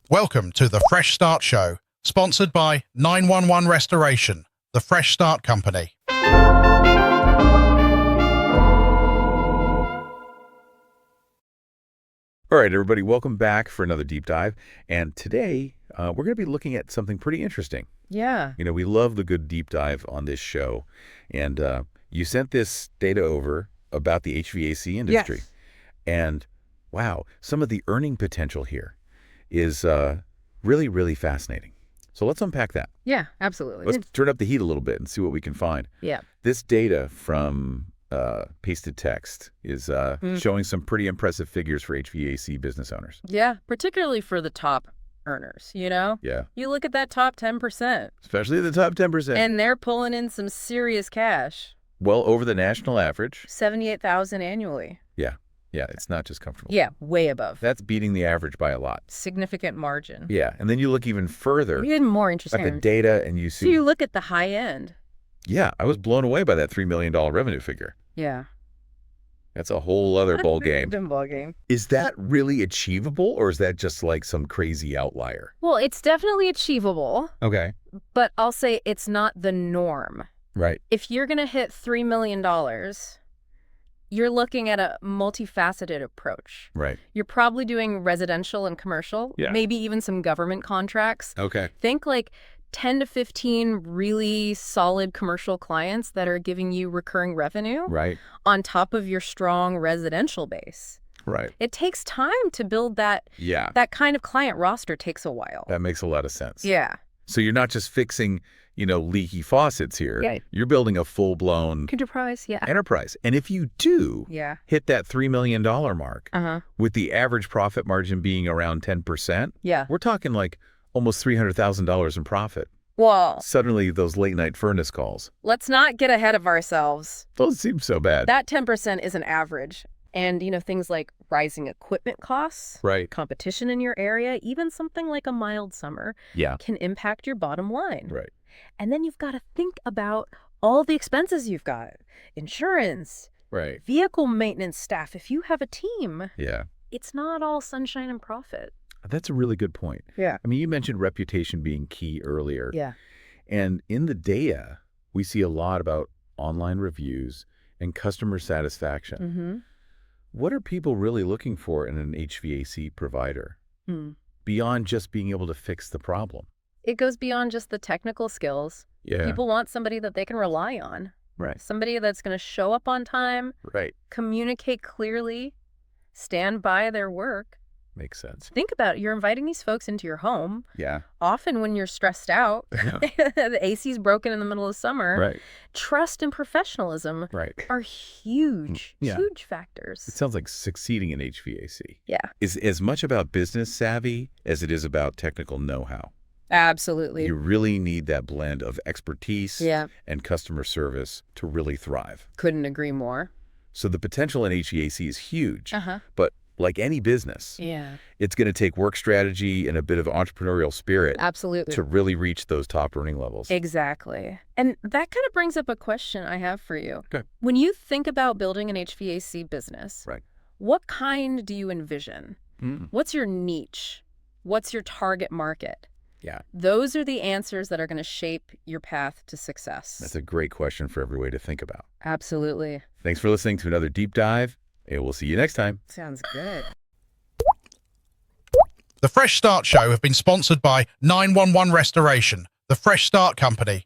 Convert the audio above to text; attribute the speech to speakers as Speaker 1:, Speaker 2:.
Speaker 1: Welcome to the Fresh Start Show, sponsored by 911 Restoration, the Fresh Start Company.
Speaker 2: All right, everybody, welcome back for another deep dive. And today, we're going to be looking at something pretty interesting.
Speaker 3: Yeah.
Speaker 2: You know, we love the good deep dive on this show. And you sent this data over about the HVAC industry.
Speaker 3: Yes.
Speaker 2: And wow, some of the earning potential here is really, really fascinating. So let's unpack that.
Speaker 3: Yeah, absolutely.
Speaker 2: Let's turn up the heat a little bit and see what we can find.
Speaker 3: Yeah.
Speaker 2: This data from pasted text is showing some pretty impressive figures for HVAC business owners.
Speaker 3: Yeah, particularly for the top earners, you know?
Speaker 2: Yeah.
Speaker 3: You look at that top 10%.
Speaker 2: Especially the top 10%.
Speaker 3: And they're pulling in some serious cash.
Speaker 2: Well over the national average.
Speaker 3: $78,000 annually.
Speaker 2: Yeah, it's not just comfortable.
Speaker 3: Yeah, way above.
Speaker 2: That's beating the average by a lot.
Speaker 3: Significant margin.
Speaker 2: Yeah, and then you look even further
Speaker 3: Even more
Speaker 2: at
Speaker 3: interesting.
Speaker 2: the data and you
Speaker 3: So
Speaker 2: see...
Speaker 3: you look at the high end.
Speaker 2: Yeah, I was blown away by that $3 million revenue figure.
Speaker 3: Yeah.
Speaker 2: That's a whole other ball game.
Speaker 3: Ball game.
Speaker 2: Is that really achievable, or is that just like some crazy outlier?
Speaker 3: Well, it's definitely achievable,
Speaker 2: Okay.
Speaker 3: but I'll say it's not the norm.
Speaker 2: Right.
Speaker 3: If you're going to hit $3 million, you're looking at a multifaceted approach.
Speaker 2: Right.
Speaker 3: You're probably doing residential and commercial,
Speaker 2: Yeah.
Speaker 3: maybe even some government contracts.
Speaker 2: Okay.
Speaker 3: Think like 10 to 15 really solid commercial clients that are giving you recurring revenue
Speaker 2: Right.
Speaker 3: on top of your strong residential base.
Speaker 2: Right.
Speaker 3: It takes time to build that.
Speaker 2: Yeah.
Speaker 3: That kind of client roster takes a while.
Speaker 2: That makes a lot of sense.
Speaker 3: Yeah.
Speaker 2: So you're not just fixing, leaky faucets here.
Speaker 3: Yeah.
Speaker 2: You're building a full-blown
Speaker 3: Enterprise, yeah.
Speaker 2: enterprise. And if you do
Speaker 3: Yeah.
Speaker 2: hit that $3 million mark,
Speaker 3: Uh-huh.
Speaker 2: with the average profit margin being around 10%,
Speaker 3: Yeah.
Speaker 2: we're talking like almost $300,000 in profit.
Speaker 3: Well,
Speaker 2: Suddenly, those late-night furnace calls,
Speaker 3: let's not get ahead of ourselves.
Speaker 2: those seem so bad.
Speaker 3: That 10% is an average. And, things like rising equipment costs,
Speaker 2: Right.
Speaker 3: competition in your area, even something like a mild summer
Speaker 2: Yeah.
Speaker 3: can impact your bottom line.
Speaker 2: Right.
Speaker 3: And then you've got to think about all the expenses you've got. Insurance,
Speaker 2: Right.
Speaker 3: vehicle maintenance staff. If you have a team,
Speaker 2: Yeah.
Speaker 3: it's not all sunshine and profit.
Speaker 2: That's a really good point.
Speaker 3: Yeah.
Speaker 2: I mean, you mentioned reputation being key earlier.
Speaker 3: Yeah.
Speaker 2: And in the data, we see a lot about online reviews and customer satisfaction.
Speaker 3: Mm-hmm.
Speaker 2: What are people really looking for in an HVAC provider beyond just being able to fix the problem?
Speaker 3: It goes beyond just the technical skills.
Speaker 2: Yeah.
Speaker 3: People want somebody that they can rely on.
Speaker 2: Right.
Speaker 3: Somebody that's going to show up on time,
Speaker 2: Right.
Speaker 3: communicate clearly, stand by their work.
Speaker 2: Makes sense.
Speaker 3: Think about it. You're inviting these folks into your home.
Speaker 2: Yeah.
Speaker 3: Often when you're stressed out,
Speaker 2: Yeah.
Speaker 3: the AC's broken in the middle of summer.
Speaker 2: Right.
Speaker 3: Trust and professionalism
Speaker 2: Right.
Speaker 3: are huge,
Speaker 2: Yeah.
Speaker 3: huge
Speaker 2: It
Speaker 3: factors.
Speaker 2: sounds like succeeding in HVAC
Speaker 3: Yeah,
Speaker 2: is as much about business savvy as it is about technical know-how.
Speaker 3: absolutely.
Speaker 2: You really need that blend of expertise
Speaker 3: Yeah,
Speaker 2: and customer service to really thrive.
Speaker 3: couldn't agree more.
Speaker 2: So the potential in HVAC is huge,
Speaker 3: Uh-huh.
Speaker 2: but like any business,
Speaker 3: Yeah,
Speaker 2: it's going to take work strategy and a bit of entrepreneurial spirit
Speaker 3: absolutely.
Speaker 2: to really reach those top earning levels.
Speaker 3: Exactly. And that kind of brings up a question I have for you.
Speaker 2: Okay.
Speaker 3: When you think about building an HVAC business,
Speaker 2: Right.
Speaker 3: what kind do you envision?
Speaker 2: Mm.
Speaker 3: What's your niche? What's your target market?
Speaker 2: Yeah,
Speaker 3: Those are the answers that are going to shape your path to success.
Speaker 2: that's a great question for every way to think about.
Speaker 3: Absolutely.
Speaker 2: Thanks for listening to another deep dive, and we'll see you next time.
Speaker 3: Sounds good.
Speaker 1: The Fresh Start Show have been sponsored by 911 Restoration, the Fresh Start Company.